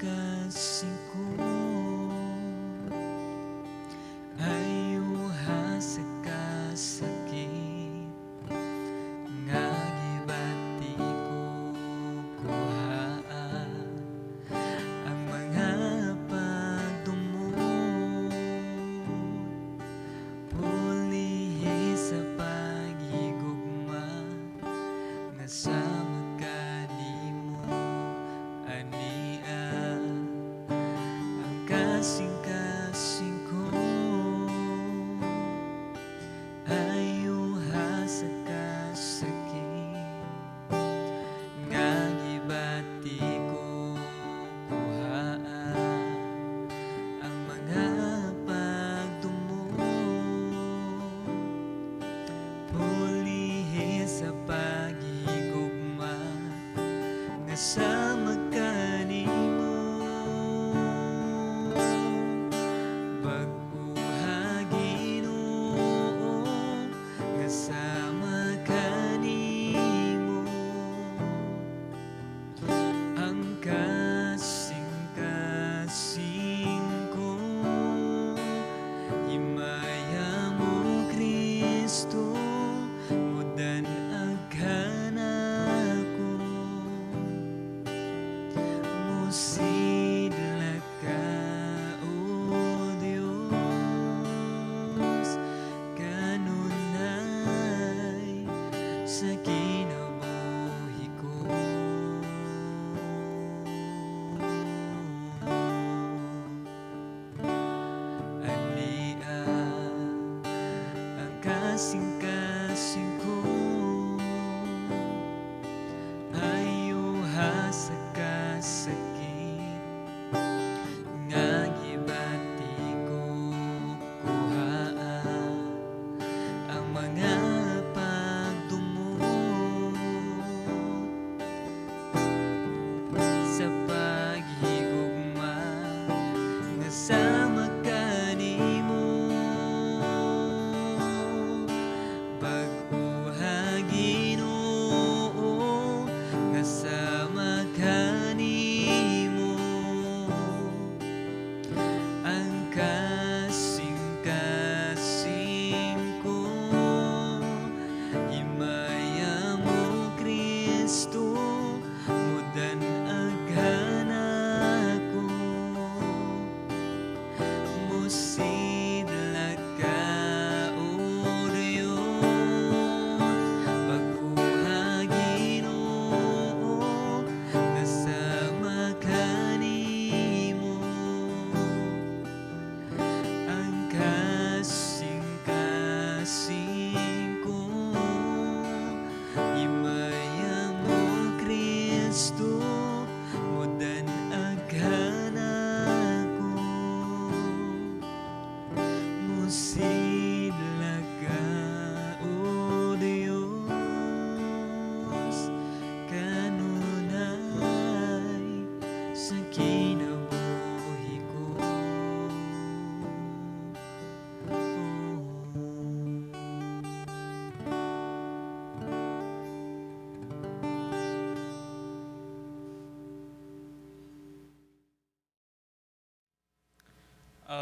kasing ko ayuha sa kasakit nga gibati ko kuhaa ang mga pagdumot pulihi sa paghigugma nga sama kanimo ania ang kasing-kasing ko ayuha sa kasakit nga gibati ko kuhaa ang mga pagdumot pulihi sa paghigugma nga sama kanimo pag-uha Ginoo nga sama kanimo ang kasing-kasing ko himaya mo Kristo mudan aghana ko musidla ka o Dios kanunay sa kinabuhi ko ania ang kasing-kasing ko ayuha sa kasakit nga gibati ko kuhaa ang mga pagdumot sa paghigugma nga sama kanimo pag-uha Ginoo nga sama kanimo ang kasing-kasing ko himaya mo Kristo mudan aghana ko musidla ka o Dios pag-uha Ginoo nga sama kanimo ang kasing-kasing ko himaya mo Kristo mudan aghana ko musidla ka o Dios kanunay sa kinabuhi ko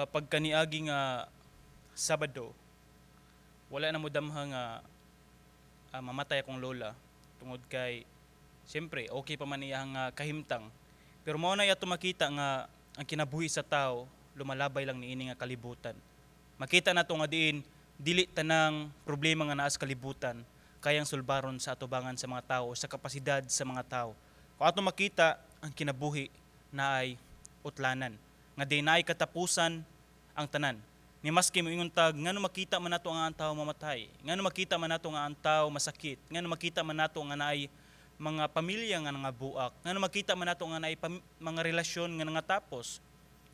Pagkaniagi nga Sabado, wala na mo damha nga mamatay akong lola tungod kay siyempre okay pa man iya nga kahimtang. Pero mao na yato makita nga ang kinabuhi sa tao lumalabay lang niini nga kalibutan. Makita nato nga diin dili tanang problema nga naa sa kalibutan kayang sulbaron sa atubangan sa mga tao sa kapasidad sa mga tao. Kung ato makita ang kinabuhi na ay utlanan nga di naay katapusan ang tanan. Ni maski moingon tag ngano makita man nato nga ang tawo mamatay, ngano makita man nato nga ang tawo masakit, ngano makita man nato nga naay mga pamilya nga nangabuak, ngano makita man nato nga naay mga relasyon nga nangatapos.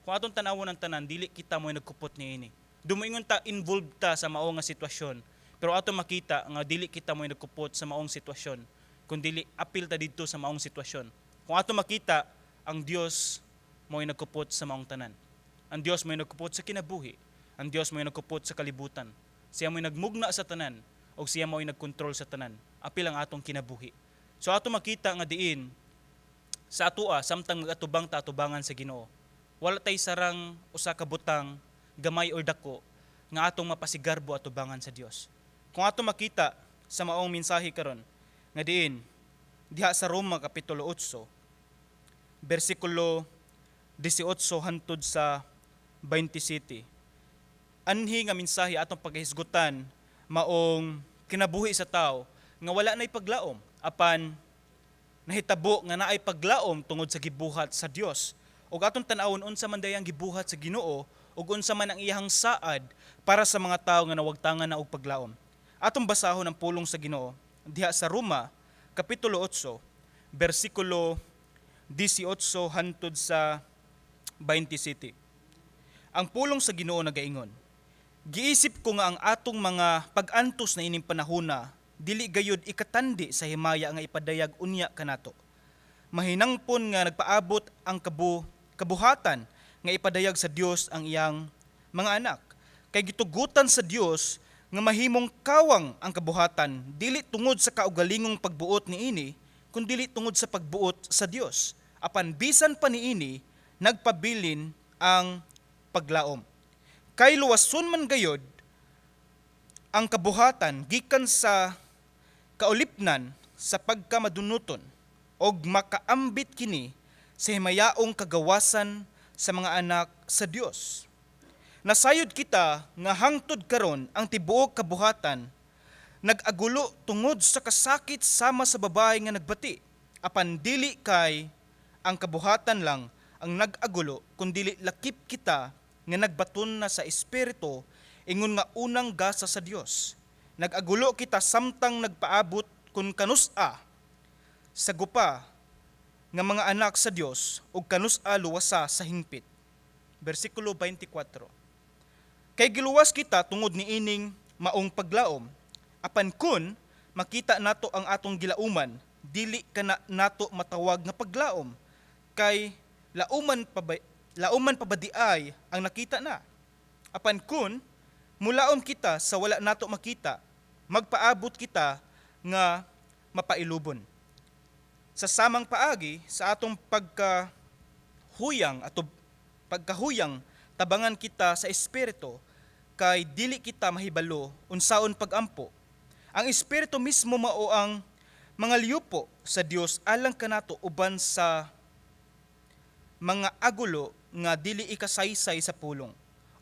Kung atong tan-awon ang tanan dili kita mo'y nagkupot niini. Dumoingon ta involved ta sa mao nga sitwasyon. Pero ato makita nga dili kita mo'y nagkupot sa maong sitwasyon, kundi apil ta didto sa maong sitwasyon. Kung ato makita ang Dios mo'y nagkupot sa maong tanan. Ang Dios mo'y nagkupot sa kinabuhi. Ang Dios mo'y nagkupot sa kalibutan. Siya mo'y nagmugna sa tanan o siya mo'y nagkontrol sa tanan. Apil ang atong kinabuhi. So ato makita nga diin sa atoa samtang magatubang ta atubangan sa Ginoo. Wala tay sarang usa ka butang gamay or dako nga atong mapasigarbo atubangan sa Dios. Kung ato makita sa maong mensahe karon nga diha sa Roma kapitulo 8 bersikulo 18 hangtod sa 27. Anhi nga mensahe atong paghisgutan maong kinabuhi sa tao nga wala nay paglaom apan nahitabo nga naay paglaom tungod sa gibuhat sa Dios. Ug atong tan-awon unsa man dayang gibuhat sa Ginoo ug unsa man ang iyang saad para sa mga tawo nga nawagtangan na og paglaom. Atong basahon ang pulong sa Ginoo diha sa Roma kapitulo 8 bersikulo 18 hangtod sa 27. Ang pulong sa Ginoo nagaingon, giisip ko nga ang atong mga pag-antos na ining panahona dili gayud ikatandi sa himaya nga ipadayag unya kanato. Mahinangpon nga nagpaabot ang kabuhatan nga ipadayag sa Dios ang iyang mga anak. Kay gitugutan sa Dios nga mahimong kawang ang kabuhatan dili tungod sa kaugalingong pagbuot niini kundi tungod sa pagbuot sa Dios. Apan bisan pa niini nagpabilin ang paglaom. Kay luwason man gayod ang kabuhatan gikan sa kaulipnan sa pagkamadunuton og makaambit kini sa himayaong kagawasan sa mga anak sa Dios. Nasayod kita nga hangtod karon ang tibuok kabuhatan nag-agulo tungod sa kasakit sama sa babae nga nagbati. Apan dili kay ang kabuhatan lang ang nag-agulo kundi lakip kita nga nagbaton na sa espiritu ingon nga unang gasa sa Dios. Nag-agulo kita samtang nagpaabot kun kanusa sa gupa nga mga anak sa Dios ug kanusa luwasa sa hingpit. Bersikulo 24. Kay giluwas kita tungod niining maong paglaom, apan kun makita nato ang atong gilauman, dili kana nato matawag nga paglaom, kay lauman pabadiay ang nakita na. Apan kun mulaom kita sa wala nato makita, magpaabot kita nga mapailubon. Sa samang paagi sa atong pagkahuyang tabangan kita sa espiritu kay dili kita mahibalo unsaon pagampo. Ang espiritu mismo mao ang mga liyupo sa Dios alang kanato uban sa mga agulo nga dili ikasaysay sa pulong.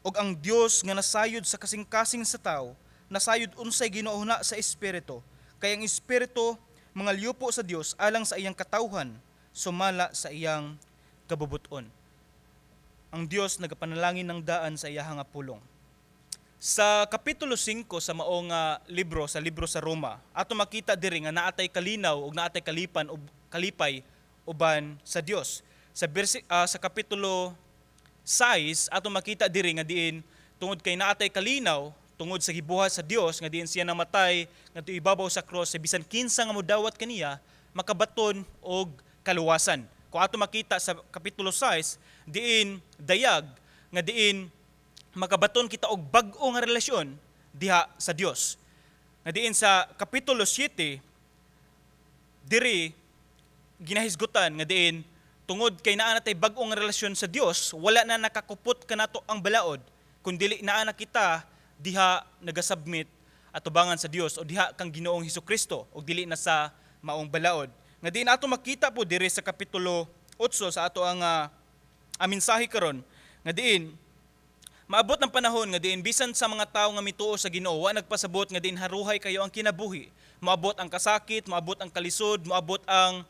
Og ang Dios nga nasayod sa kasing-kasing sa tao, nasayod unsay ginuuna sa espiritu. Kay ang espiritu mga liyupo sa Dios alang sa iyang katawhan, sumala sa iyang kabubuton. Ang Dios nagapanalangin ng daan sa iyang nga pulong. Sa kapitulo 5 sa maong libro sa Roma, ato makita diri nga naatay kalinaw ug naatay kalipay uban sa Dios. Sa kapitulo 6 ato makita diri nga diin tungod kay naatay kalinaw tungod sa gibuhat sa Dios nga diin siya namatay ngadto ibabaw sa cross sa bisan kinsa nga modawat kaniya makabaton og kaluwasan. Kung ato makita sa kapitulo 6 diin dayag nga diin makabaton kita og bag-o nga relasyon diha sa Dios. Nga diin sa kapitulo 7 diri ginahisgutan nga diin tungod kay naa natay bag-o nga relasyon sa Dios, wala na nakakupot kanato ang balaod kundi naa na kita diha nagasubmit atubangan sa Dios o diha kang Ginoong Hesukristo o dili na sa maong balaod. Nga diin ato makita po diri sa kapitulo 8 sa ato ang mensahe karon nga diin maabot ang panahon nga diin bisan sa mga tawo nga mituo sa Ginoo wa nagpasabot nga diin haruhay kayo ang kinabuhi. Moabot ang kasakit, moabot ang kalisod, moabot ang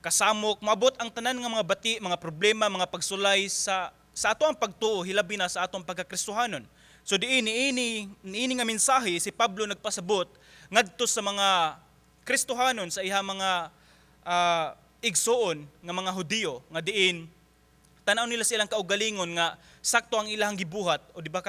kasamok, moabot ang tanan nga mga bati, mga problema, mga pagsulay sa ato ang pagtuo hilabi na sa atong pagkakristohanon. So niini nga mensahe si Pablo nagpasabot ngadto sa mga Kristohanon sa iha mga igsoon nga mga Hudiyo nga diin tanaw nila silang kaugalingon nga sakto ang ilahang gibuhat o di ba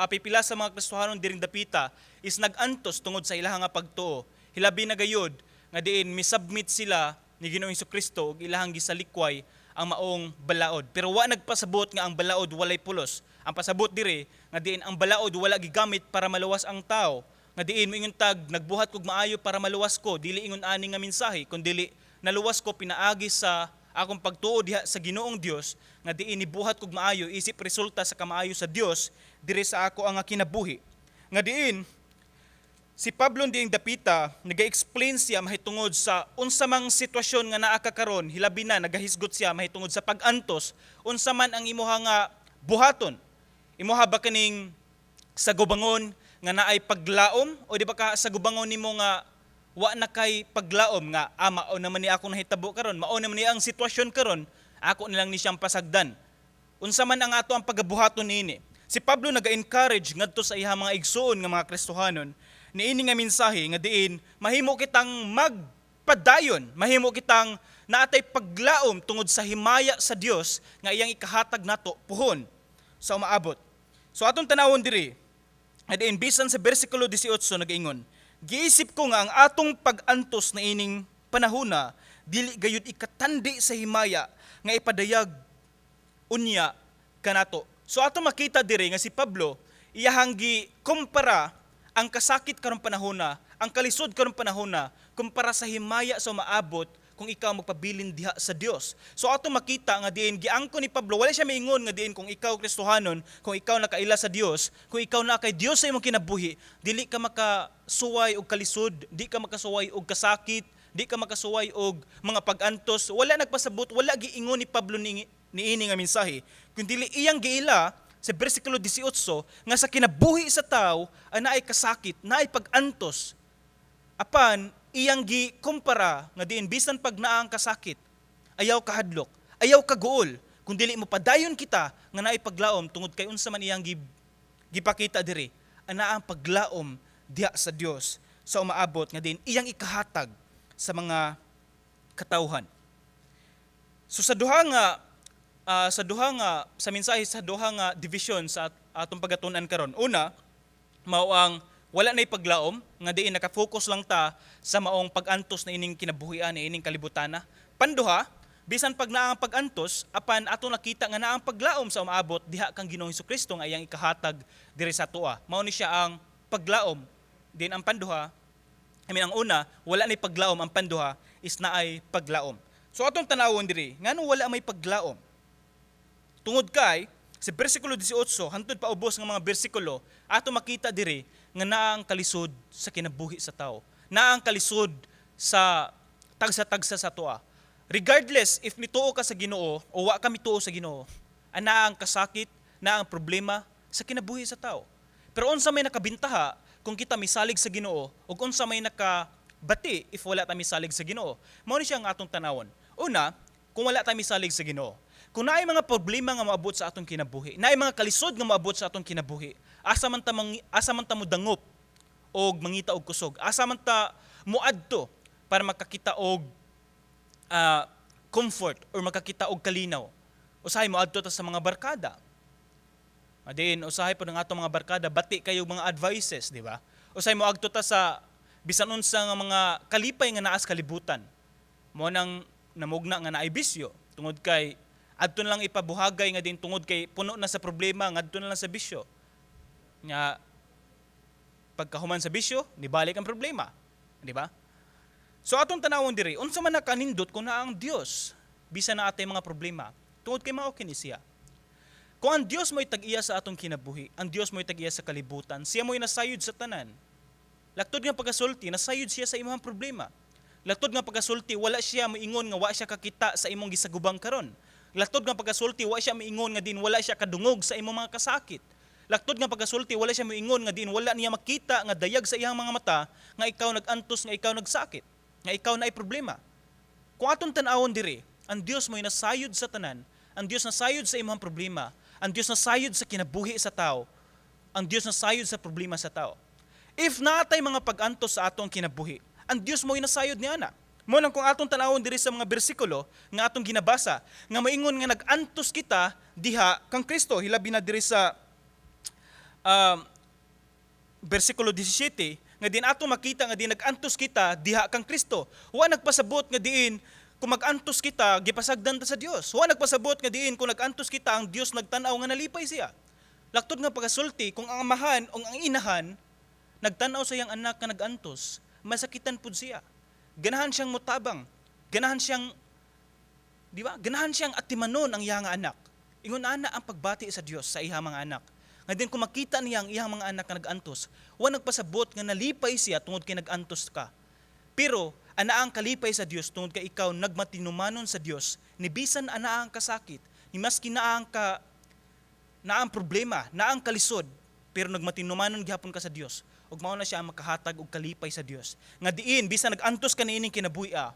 pipila sa mga Kristohanon diring dapita is nagantos tungod sa ilahang nga pagtuo. Hilabi na gayud nga diin misubmit sila ni Ginoong Hesukristo ug ilahang gisalikway ang maong balaod. Pero wa nagpasabot nga ang balaod walay pulos. Ang pasabot diri nga diin ang balaod wala gigamit para maluwas ang tao. Nga diin moingon tag nagbuhat kog maayo para maluwas ko, dili ingon ani nga mensahe kundi naluwas ko pinaagi sa akong pagtuo diha sa Ginoong Dios nga diin nibuhat kog maayo isip resulta sa kamaayo sa Dios diri sa ako ang kinabuhi. Nga diin si Pablo diing dapita naga-explain siya mahitungod sa unsa mang sitwasyon nga naa ka karon, hilabi na nagahisgot siya mahitungod sa pag-antos, unsa man ang imuha nga buhaton. Imuha ba kaning sa gubangon nga naay paglaom o di ba ka sa gubangon nimo nga wa na kay paglaom nga mao naman ni ako nahitabo karon, mao naman ni ang sitwasyon karon, ako nilang ni siyang pasagdan. Unsa man ang ato ang pagabuhaton niini. Si Pablo naga-encourage ngadto sa iyang mga igsoon nga mga Kristohanon niini nga mensahe nga diin mahimo kitang magpadayon, mahimo kitang naatay paglaom tungod sa himaya sa Dios nga iyang ikahatag nato puhon sa umaabot. So atong tanawon diri, nga diin bisan sa bersikulo 18 nagaingon, giisip ko nga ang atong pag-antos na ining panahona dili gayud ikatandi sa himaya nga ipadayag unya kanato. So ato makita diri nga si Pablo iyahang gi-kumpara ang kasakit karong panahona, ang kalisod karong panahona kumpara sa himaya sa maabot kung ikaw magpabilin diha sa Dios. So ato makita nga diin giangko ni Pablo, wala siya maingon nga diin kung ikaw Kristohanon, kung ikaw nakaila sa Dios, kung ikaw na kay Dios sa imong kinabuhi, dili ka makasuway og kalisod, di ka makasuway og kasakit, di ka makasuway og mga pag-antos. Wala nagpasabot, wala giingon ni Pablo niini nga mensahe. Kun dili iyang giila sa bersikulo 18 nga sa kinabuhi sa tao naay kasakit, naay pag-antos. Apan iyang gikumpara nga diin bisan pag naa ang kasakit, ayaw kahadlok, ayaw kaguol, kung dili mo padayon kita nga naay paglaom tungod kay unsa man iyang gipakita diri, ana ang paglaom diha sa Dios sa umaabot nga diin iyang ikahatag sa mga katawhan. So sa duha nga sa mensahe sa duha nga division sa atong pagatun-an karon. Una, mao ang wala nay paglaom nga diin naka-focus lang ta sa maong pag-antos na ining kinabuhian, ining kalibutana. Panduha, bisan pag naa ang pag-antos, apan ato nakita nga naa ang paglaom sa umaabot diha kang Ginoong Hesukristo nga iyang ikahatag diri sa tuwa. Mao ni siya ang paglaom. Din ang panduha, ang una, wala nay paglaom, ang panduha is naay paglaom. So atong tanawon diri, ngano wala may paglaom? Tungod kay sa bersikulo 18 hangtod pa ubos nga mga bersikulo, ato makita diri nga naa ang kalisod sa kinabuhi sa tao. Naa ang kalisod sa tagsa-tagsa sa tuwa. Regardless if nituo ka sa Ginoo o wa ka mituo sa Ginoo, naa ang kasakit, naa ang problema sa kinabuhi sa tao. Pero unsa may nakabintaha kung kita misalig sa Ginoo ug unsa may nakabati if wala ta misalig sa Ginoo? Mao ni siya ang atong tanawon. Una, kung wala ta misalig sa Ginoo, kung naay mga problema nga maabot sa atong kinabuhi, naay mga kalisod nga maabot sa atong kinabuhi, asa man ta mo dangop og mangita og kusog, asa man ta moadto para makakita og comfort or makakita og kalinaw. Usahay moadto ta sa mga barkada. Adin usahay po ng atong mga barkada, bati kayo mga advices, di ba? Usahay moadto ta sa bisan unsa nga mga kalipay nga naas kalibutan. Mo nang namugna nga naay bisyo tungod kay adto na lang ipabuhagay nga din tungod kay puno na sa problema ngadto na lang sa bisyo. Nga pagkahuman sa bisyo, nibalik ang problema, di ba? So atong tanawon diri, unsa man nakanindot kung naa ang Dios bisan na atay mga problema, tungod kay mao kini siya. Kung ang Dios mo'y tag-iya sa atong kinabuhi, ang Dios mo'y tag-iya sa kalibutan, siya mo'y nasayod sa tanan. Laktod nga pagasulti, nasayod siya sa imong problema. Laktod nga pagasulti, wala siya moingon nga wa siya kakita sa imong gisagubang karon. Laktod nga pagasulti, wala siya moingon nga din wala siya kadungog sa imong mga kasakit. Laktod nga pagasulti, wala siya moingon nga din wala niya makita nga dayag sa iyang mga mata nga ikaw nagantos, nga ikaw nagsakit, nga ikaw naay problema. Kung atong tan-awon diri, ang Dios mo'y nasayod sa tanan, ang Dios nasayod sa imong problema, ang Dios nasayod sa kinabuhi sa tao, ang Dios nasayod sa problema sa tao. If natay mga pag-antos sa atong kinabuhi, ang Dios mo'y nasayod niya na. Mo nang kung atong tanawon diri sa mga bersikulo nga atong ginabasa, nga moingon nga nag-antos kita diha kang Kristo, hilabi na diri sa bersikulo 17, nga din ato makita nga din nag-antos kita diha kang Kristo. Wa nagpasabot nga diin kung mag-antos kita gipasagdan ta sa Dios. Wa nagpasabot nga diin kung nag-antos kita ang Dios nagtan-aw nga nalipay siya. Laktod nga pagasulti kung ang amahan o ang inahan nagtan-aw sa iyang anak nga nag-antos, masakitan pud siya. Ganahan siyang mutabang. Ganahan siyang, di ba? Ganahan siyang atimanon ang iyang nga anak. Ingon ana ang pagbati sa Dios sa iyang mga anak. Nga din kung makita niya ang iyang mga anak nga nag-antos, wa nagpasabot nga nalipay siya tungod kay nag-antos ka. Pero ana ang kalipay sa Dios tungod kay ikaw nagmatinumanon sa Dios, ni bisan ana ang kasakit, ni maski naang problema, naang kalisod, pero nagmatinumanon gihapon ka sa Dios. Ug mao na siya ang makahatag og kalipay sa Dios. Nga diin bisan nag-antos ka niining kinabuhi-a,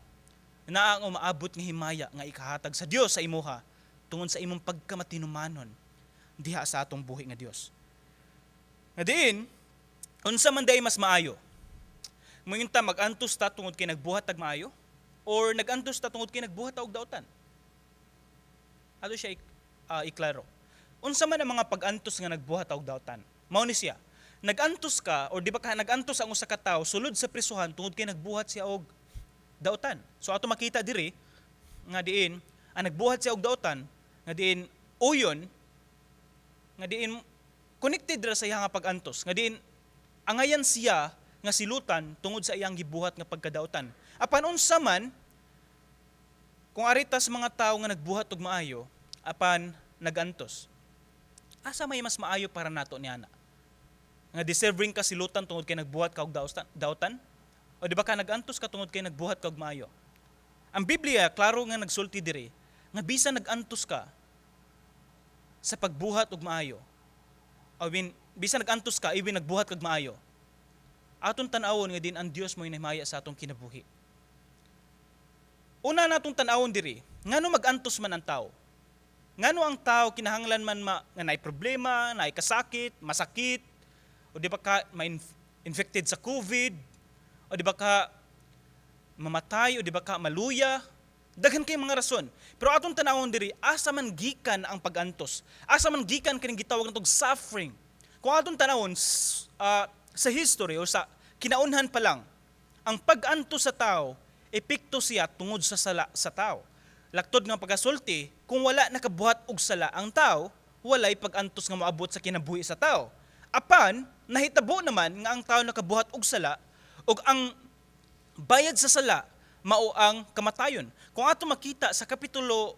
naang umaabot nga himaya nga ikahatag sa Dios sa imuha tungod sa imong pagkamatinumanon diha sa atong buhi nga Dios. Nga diin, unsa man day mas maayo? Moingon ta mag-antos ta tungod kay nagbuhat tag maayo or nag-antos ta tungod kay nagbuhat ta og daotan? Ato siya iklaro. Unsa man ang mga pag-antos nga nagbuhat ta og daotan? Mao ni siya. Nag-antos ka or di ba ka nag-antos ang usa ka tawo sulod sa prisuhan tungod kay nagbuhat siya og daotan. So ato makita diri nga diin ang nagbuhat siya og daotan nga diin uyon nga diin connected ra sa iya nga pag-antos nga diin angayan siya nga silutan tungod sa iyang gibuhat nga pagkadaotan. Apan unsa man kung arita sa mga tawo nga nagbuhat og maayo apan nagantos. Asa may mas maayo para nato niana? Nga deserving ka silutan tungod kay nagbuhat ka og daotan? O di ba ka nagantos ka tungod kay nagbuhat ka og maayo? Ang Biblia klaro nga nagsulti diri nga bisan nagantos ka sa pagbuhat og maayo. Bisan nagantos ka ibin nagbuhat kag maayo. Aton tan-awon nga din ang Dios mo'y nahimaya sa atong kinabuhi. Una natong tan-awon diri, ngano magantos man ang tao? Ngano ang tao kinahanglan man nga naay problema, naay kasakit, masakit, o di ba ka infected sa COVID, o di ba ka mamatay, o di ba ka maluya, daghan kay mga rason. Pero atong tan-awon diri, asa man gikan ang pag-antos? Asa man gikan kining gitawag natong suffering? Kung atong tan-awon sa history o sa kinaunhan pa lang, ang pag-antos sa tao, epekto siya tungod sa sala sa tao. Laktod nga pagasulti, kung wala nakabuhat og sala ang tao, walay pag-antos nga moabot sa kinabuhi sa tao. Apan, nahitabo naman nga ang tao nakabuhat og sala, ug ang bayad sa sala, mao ang kamatayon. Kung ato makita sa kapitulo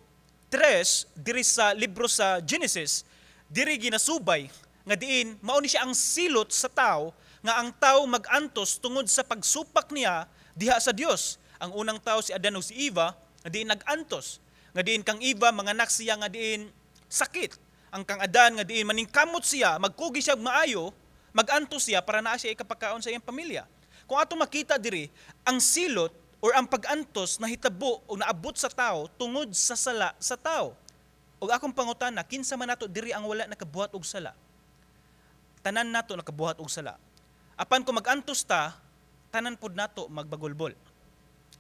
3, diri sa libro sa Genesis, diri ginasubay, nga diin, mao ni siya ang silot sa tao, nga ang tao mag-antos tungod sa pagsupak niya diha sa Dios. Ang unang tao si Adan o si Eva, nga diin nag-antos. Nga diin kang Eva, manganak siya nga diin sakit. Ang kang Adan nga diin maningkamot siya, magkugi siya maayo, mag-antos siya para naa siya ikapakaon sa iyang pamilya. Kung ato makita diri, ang silot or ang pag-antos na hitabo o naabot sa tao tungod sa sala sa tao. O akong pangutana, kinsa man nato diri ang wala nakabuhat og sala? Tanan nato nakabuhat og sala. Apan kung mag-antos ta, tanan pod nato magbagulbol.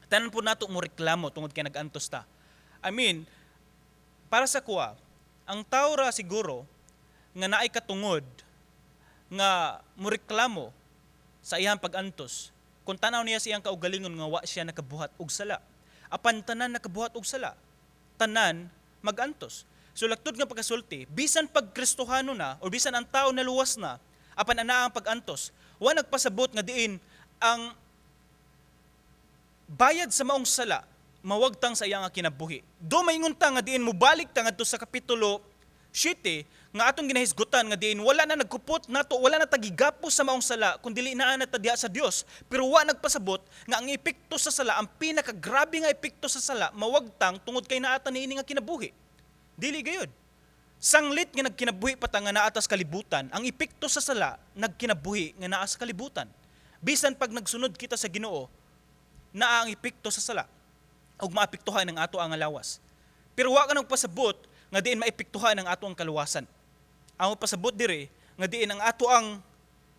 Tanan pod nato mo reklamo tungod kay nag-antos ta. Para sa kuha, ang tao ra siguro nga naay katungod nga mo reklamo sa iyang pag-antos. Kung tanaw niya siyang kaugalingon nga wa siya nakabuhat og sala. Apan tanan nakabuhat og sala, tanan mag-antos. So laktod nga pagkasulti, bisan pag Kristohano na o bisan ang tao naluwas na, apan ana ang pag-antos, wa nagpasabot nga diin ang bayad sa maong sala mawagtang sa iyang kinabuhi. Do maingon ta nga diin mobalik ta ngadto sa kapitulo 7 nga atong ginahisgutan nga diin wala na nagkupot nato, wala na tagigapos sa maong sala kun dili naa na ta diha sa Dios. Pero wa nagpasabot nga ang epekto sa sala, ang pinakagrabe nga epekto sa sala mawagtang tungod kay naata niini nga kinabuhi. Dili gayud. Sanglit nga nagkinabuhi pa ta nga naa sa kalibutan, ang epekto sa sala nagkinabuhi nga naa sa kalibutan. Bisan pag nagsunod kita sa Ginoo, naa ang epekto sa sala ug maapektuhan ang ato ang lawas. Pero wa ka nagpasabot nga diin maepektuhan ang ato ang kaluwasan. Ang pasabot diri nga diin ang ato ang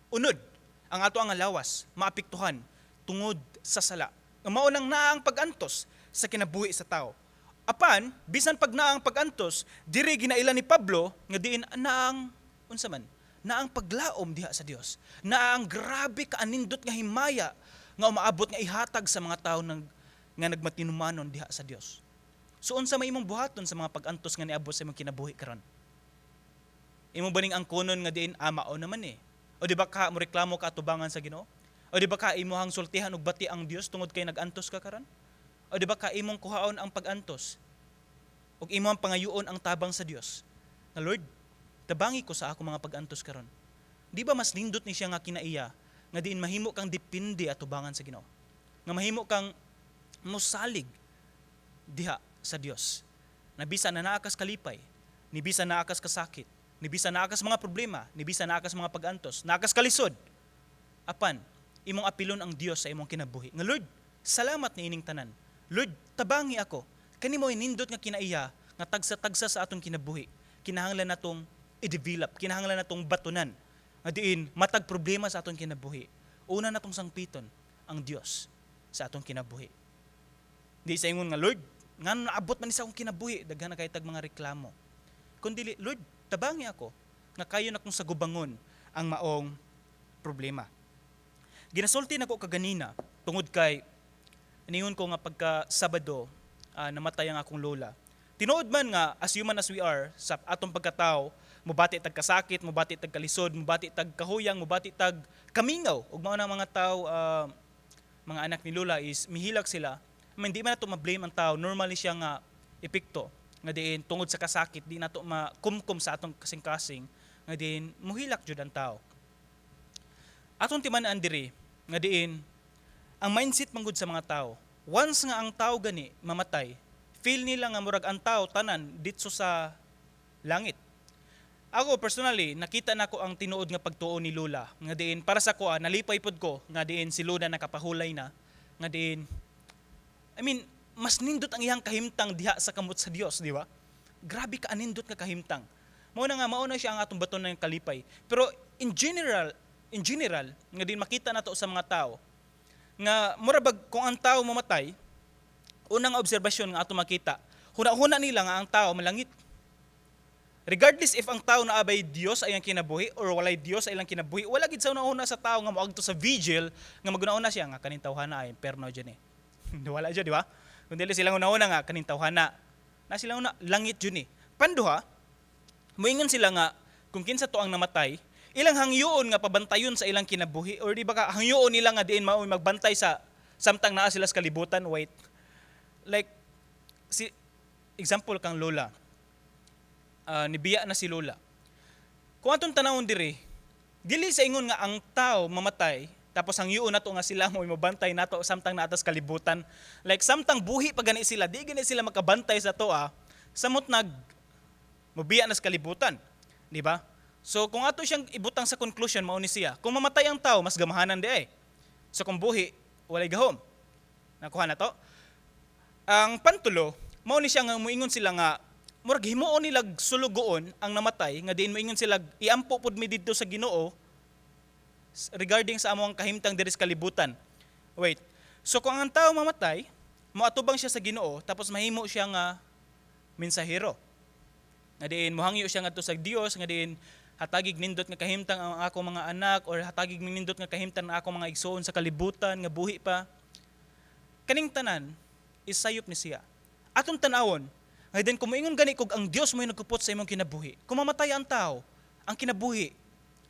unod, ang ato ang lawas maapektuhan tungod sa sala. Nga mao nang naa ang pag-antos sa kinabuhi sa tao. Apan, bisan pag naang pag-antos, diri ginailan ni Pablo nga diin naang unsa man, naang paglaom diha sa Dios. Naang grabe ka anindot nga himaya nga umaabot nga ihatag sa mga tao nga nagmatinumanon diha sa Dios. So unsa may imong buhaton sa mga pag-antos nga niabot sa imong kinabuhi karon? Imo baning ang kunon nga diin mao naman eh. O di ba ka mo reklamo ka atubangan sa Ginoo? O di ba ka imuhang sultihan og bati ang Dios tungod kay nag-antos ka karon? O di ba ka imong kuhaon ang pagantos? O imong pangayoon ang tabang sa Dios? Na Lord, tabangi ko sa ako mga pagantos karon. Di ba mas nindot ni siya nga kinaiya nga diin mahimo kang depende atubangan sa Ginoo? Nga mahimo kang mosalig diha sa Dios. Nabisa na naakas kalipay, nibisa naakas kasakit, nibisa naakas mga problema, nibisa naakas mga pagantos, naakas kalisod. Apan, imong apilon ang Dios sa imong kinabuhi. Nga Lord, salamat ni ining tanan. Lord, tabangi ako. Kani mo nindot nga kinaiya nga tagsa-tagsa sa atong kinabuhi. Kinahanglan natong i-develop, kinahanglan natong batunan. Nga diin matag problema sa atong kinabuhi. Una natong sangpiton ang Dios sa atong kinabuhi. Di sa ingon nga Lord, nga naabot man sa akong kinabuhi, daghan na kay tag mga reklamo. Kundi Lord, tabangi ako nga kayo na kong sagubangon ang maong problema. Ginasulti nako kaganina tungod kay iniyon ko nga pagka Sabado namatay ang akong lola. Tinuod man nga as human as we are sa atong pagkatao, mubati tag kasakit, mubati tag kalisod, mubati tag kahuyang, mubati tag kamingaw. Ug mao na mga tao mga anak ni lola is mihilak sila. Hindi man nato ma-blame ang tao, normally siya nga epekto nga diin tungod sa kasakit di nato makumkum sa atong kasing-kasing nga diin muhilak jud ang tao. Atong timan-an diri nga diin ang mindset manggod sa mga tao. Once nga ang tao gani mamatay, feel nila nga murag ang tao tanan ditso sa langit. Ako personally nakita nako ang tinuod nga pagtuo ni Lola nga diin para sa ko nalipay pod ko nga diin si Lola nakapahulay na nga diin mas nindot ang iyang kahimtang diha sa kamot sa Dios, di ba? Grabe ka anindot nga kahimtang. Mao na siya ang atong baton ng kalipay. Pero in general nga din makita nato sa mga tao nga murabag kung ang tao mamatay, unang obserbasyon nga ato makita, huna nila nga ang tao malangit. Regardless if ang tao naabay Dios ay ang kinabuhi or walay Dios ay lang kinabuhi, wala gid sa una sa tao nga moadto sa vigil nga maguna-una siya nga kaning tawhana ay perno dyan wala dyan, di ba? Kung dili silang una-una nga kaning tawhana na silang una langit dyan Panduha, moingon sila nga kung kinsa to ang namatay, ilang hangyoon nga pabantayon sa ilang kinabuhi or di ba ka hangyoon nila nga diin mao magbantay sa samtang naa sila sa kalibutan. Wait. Like si example kang lola. Nibiya na si lola. Kung atong tanawon diri, dili sa ingon nga ang tao mamatay tapos hangyoon nato nga sila mo mabantay nato samtang naa tas kalibutan. Like samtang buhi pa gani sila, di gani sila makabantay sa to samot nag mabiya na sa kalibutan, di ba? So kung ato siyang ibutang sa conclusion mao ni siya, kung mamatay ang tao mas gamahanan di ay. So kung buhi walay gahom. Nakuha na to. Ang pantulo mao ni siya nga moingon sila nga murag himuon nila sulugoon ang namatay nga diin moingon sila iampo pud mi didto sa Ginoo regarding sa among kahimtang diri sa kalibutan. Wait. So kung ang tao mamatay, moatubang siya sa Ginoo tapos mahimo siya nga mensahero. Nga diin mohangyo siya ngadto sa Dios, nga diin hatagig nindot nga kahimtang ang akong mga anak or hatagig nindot nga kahimtang ang akong mga igsoon sa kalibutan nga buhi pa. Kaning tanan is sayop ni siya. Atong tanawon, nga din kung moingon gani kog ang Dios mo nagkupot sa imong kinabuhi. Kung mamatay ang tao, ang kinabuhi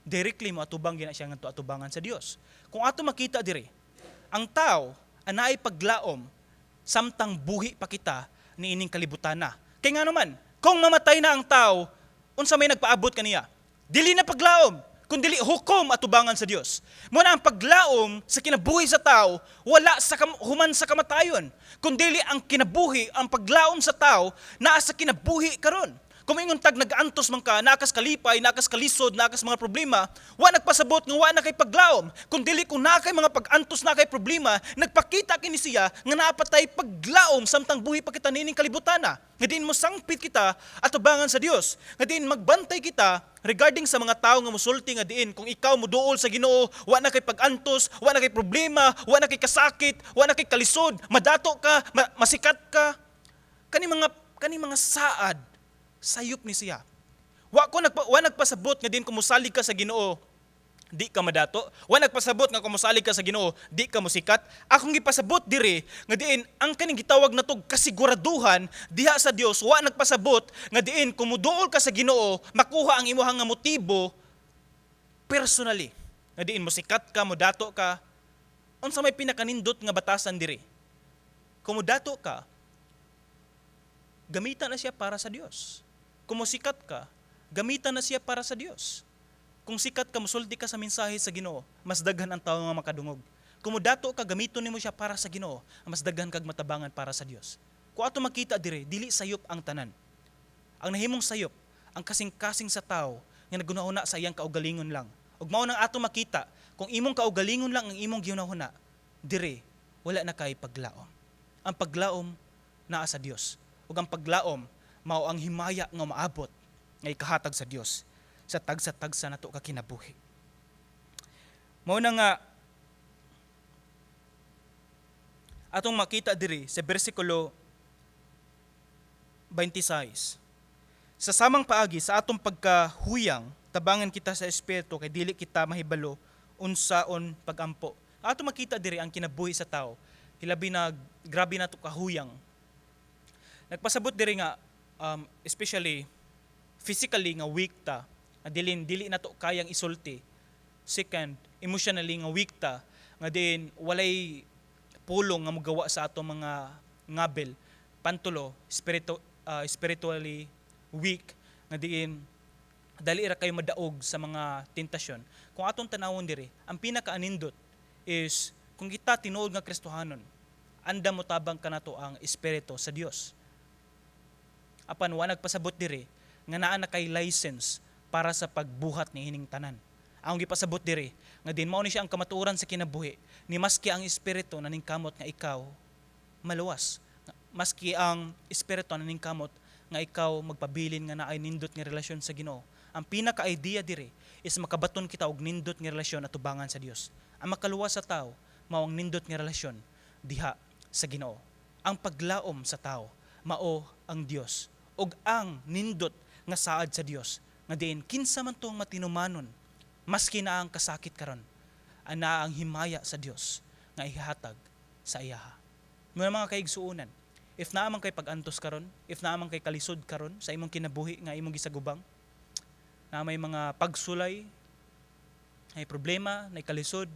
directly mo atubang gina siya ngadto atubangan sa Dios. Kung ato makita diri, ang tao anay paglaom samtang buhi pa kita niining kalibutan na. Kay nga naman, kung mamatay na ang tao, unsa may nagpaabot kaniya? Dili na paglaom, kundi hukom atubangan sa Dios. Muna ang paglaom sa kinabuhi sa tao, wala sa human sa kamatayon, kundi ang kinabuhi, ang paglaom sa tao, naa sa kinabuhi karon. Kung ingon tag nag-antos man ka, nakas kalipay, nakas kalisod, nakas mga problema, wa nagpasabot nga wa na kay paglaom. Kung dili kung na kay mga pag-antos na kay problema, nagpakita kini siya nga naapatay paglaom samtang buhi pa kita nining kalibutana. Nga diin mo sangpit kita at tubangan sa Dios. Nga diin magbantay kita regarding sa mga tao nga musulti nga diin kung ikaw muduol sa Ginoo, wa na kay pag-antos, wa na kay problema, wa na kay kasakit, wa na kay kalisod, madato ka, masikat ka. Kani mga saad sayop ni siya. Wa nagpasabot nga din kumusalig ka sa Ginoo, di ka madato. Wa nagpasabot nga kumusalig ka sa Ginoo, di ka musikat. Akong gipasabot diri nga diin ang kaning gitawag na tog kasiguraduhan diha sa Dios. Wa nagpasabot nga diin kumuduol ka sa Ginoo, makuha ang imong nga motibo personally. Nga diin musikat ka, modato ka. Unsa may pinakanindot nga batasan diri? Kumudato ka, gamitan na siya para sa Dios. Kumusikat ka, gamitan na siya para sa Dios. Kung sikat ka, musulti ka sa mensahe sa Ginoo, mas daghan ang tao nga makadungog. Kumudato ka, gamiton nimo siya para sa Ginoo, mas daghan kag matabangan para sa Dios. Kung ato makita dire, dili sayop ang tanan. Ang nahimong sayop, ang kasing-kasing sa tao nga nagunahuna sa iyang kaugalingon lang. Ug mao nang ato makita, kung imong kaugalingon lang ang imong ginahuna, dire wala na kay paglaom. Ang paglaom naa sa Dios. Ug ang paglaom mao ang himaya nga maabot nga ikahatag sa Dios sa tagsa-tagsa nato ka kinabuhi. Mao na nga atong makita diri sa bersikulo 26. Sa samang paagi sa atong pagkahuyang, tabangan kita sa espiritu kay dili kita mahibalo unsaon pagampo. Ato makita diri ang kinabuhi sa tao. Hilabi na grabe nato kahuyang. Nagpasabot diri nga especially physically nga weak ta, nga dili nato kayang isulti. Second, emotionally nga weak ta, nga din walay pulong nga magawa sa ato mga ngabel. Pantulo, spiritually weak, nga diin dali ra kayo madaog sa mga tentasyon. Kung atong tanawon diri, ang pinakaanindot is kung kita tinuod nga Kristohanon, anda mo tabang kanato ang espiritu sa Dios. Apan wa nagpasabot diri nga naa na kay license para sa pagbuhat ni hining tanan. Ang gipasabot diri nga din mao ni siya ang kamatuoran sa kinabuhi, ni maski ang espiritu naningkamot nga ikaw maluwas. Maski ang espiritu naningkamot nga ikaw magpabilin nga naay nindot nga relasyon sa Ginoo. Ang pinaka-idea diri is makabaton kita og nindot nga relasyon at tubangan sa Dios. Ang makaluwas sa tao mao ang nindot nga relasyon diha sa Ginoo. Ang paglaom sa tao mao ang Dios ug ang nindot nga saad sa Dios nga diin kinsa man tuong matinumanon maski na ang kasakit karon ana ang himaya sa Dios nga ihatag sa iyaha. Mga kaigsuonan, if naa man kay pag-antos karon, if naa man kay kalisod karon sa imong kinabuhi nga imong gisagubang, na may mga pagsulay, may problema, may kalisod,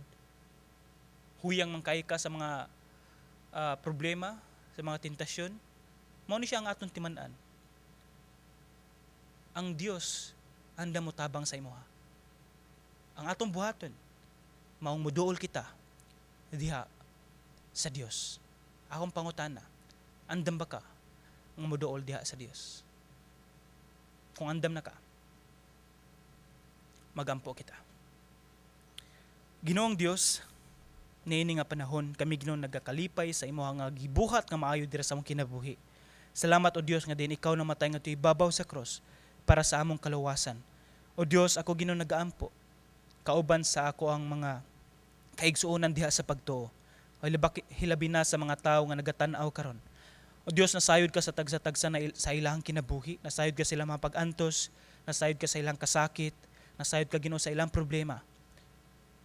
huyang man kay ka sa mga problema, sa mga tentasyon, mao ni siya ang aton timan-an. Ang Dios anda mo tabang sa imuha. Ang atong buhaton maong muduol kita diha sa Dios. Akong pangutana, andam ba ka nga muduol diha sa Dios? Kung andam na ka, magampo kita. Ginoong Dios, niini nga panahon kami Ginoong nagakalipay sa imuha nga gibuhat nga maayo dira sa among kinabuhi. Salamat o Dios nga din ikaw namatay nga tuy babaw sa cross para sa among kaluwasan. O Dios, ako Ginoong nagaampo kauban sa ako ang mga kaigsuonan diha sa pagtuo. O hilabi na sa mga tao nga nagatan-aw karon. O Dios, nasayod ka sa tagsa-tagsa sa ilang kinabuhi, nasayod ka sa ilang mga pag-antos, nasayod ka sa ilang kasakit, nasayod ka Ginoo sa ilang problema,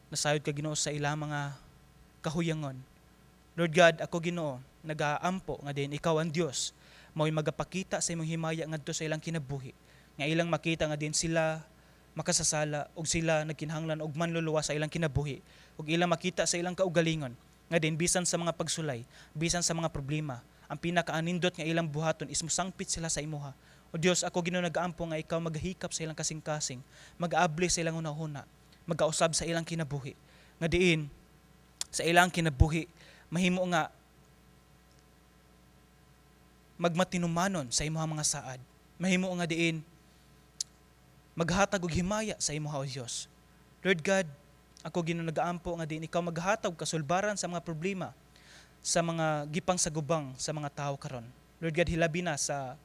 nasayod ka Ginoo sa ilang mga kahuyangon. Lord God, ako Ginoo, nagaampo nga din ikaw ang Dios, mao'y magapakita sa imong himaya ngadto sa ilang kinabuhi, nga ilang makita nga din sila makasasala og sila nagkinahanglan og manluluwa sa ilang kinabuhi, og ilang makita sa ilang kaugalingon, nga din bisan sa mga pagsulay, bisan sa mga problema, ang pinakaanindot nga ilang buhaton is musangpit sila sa imuha. O Dios, ako Ginoo nagaampo nga ikaw maghikap sa ilang kasing-kasing, mag-aabli sa ilang hunahuna, mag-ausab sa ilang kinabuhi, nga diin sa ilang kinabuhi mahimo nga magmatinumanon sa imuha mga saad, mahimo nga diin maghatag og himaya sa imuha o Dios. Lord God, ako Ginoo nagaampo nga diin ikaw maghatag kasulbaran sa mga problema, sa mga gipang sagubang sa mga tao karon. Lord God, hilabi na sa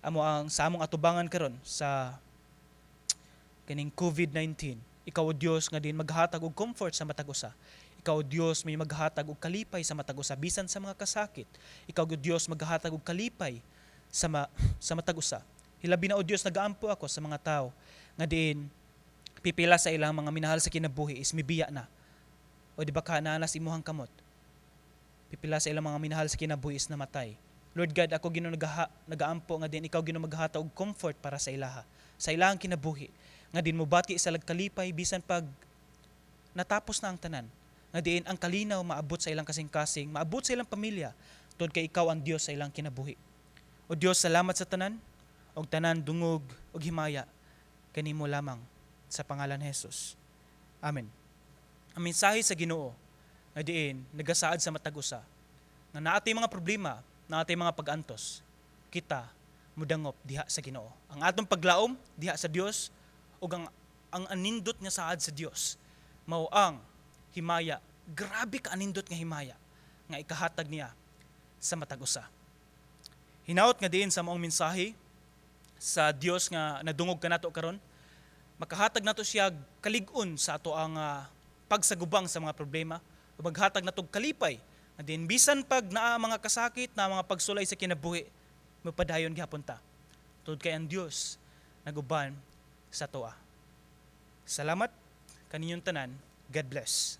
among atubangan karon sa kaning COVID-19. Ikaw o Dios nga din maghatag og comfort sa matag usa. Ikaw o Dios may maghatag og kalipay sa matag usa bisan sa mga kasakit. Ikaw o Dios maghatag og kalipay sa matag usa. Hilabi na o Dios nagaampo ako sa mga tao nga diin pipila sa ilang mga minahal sa kinabuhi is mibiya na. O di ba ka naanas imuhang kamot? Pipila sa ilang mga minahal sa kinabuhi is namatay. Lord God, ako Ginoo nagaampo nga din ikaw Ginoo maghatag og comfort para sa ilaha, sa ilahang kinabuhi. Nga din mobati sa lagkalipay bisan pag natapos na ang tanan. Nga diin ang kalinaw maabot sa ilang kasing-kasing, maabot sa ilang pamilya, tungod kay ikaw ang Dios sa ilang kinabuhi. O Dios, salamat sa tanan, og tanan dungog og himaya kanimo lamang sa pangalan ni Jesus. Amen. Ang mensahe sa Ginoo nga diin nagasaad sa matag usa nga naatay mga problema, naatay mga pag-antos, kita mudangop diha sa Ginoo. Ang atong paglaom diha sa Dios ug ang anindot nga saad sa Dios mao ang himaya. Grabe ka anindot nga himaya nga ikahatag niya sa matag usa. Hinaot nga diin sa maong mensahe sa Dios nga nadungog kanato karon, makahatag nato siya kalig-on sa ato ang pagsagubang sa mga problema, o maghatag nato kalipay nga din bisan pag naa mga kasakit na mga pagsulay sa kinabuhi, mapadayon gyapon ta. Tungod kay ang Dios naguban sa toa. Salamat kaninyong tanan. God bless.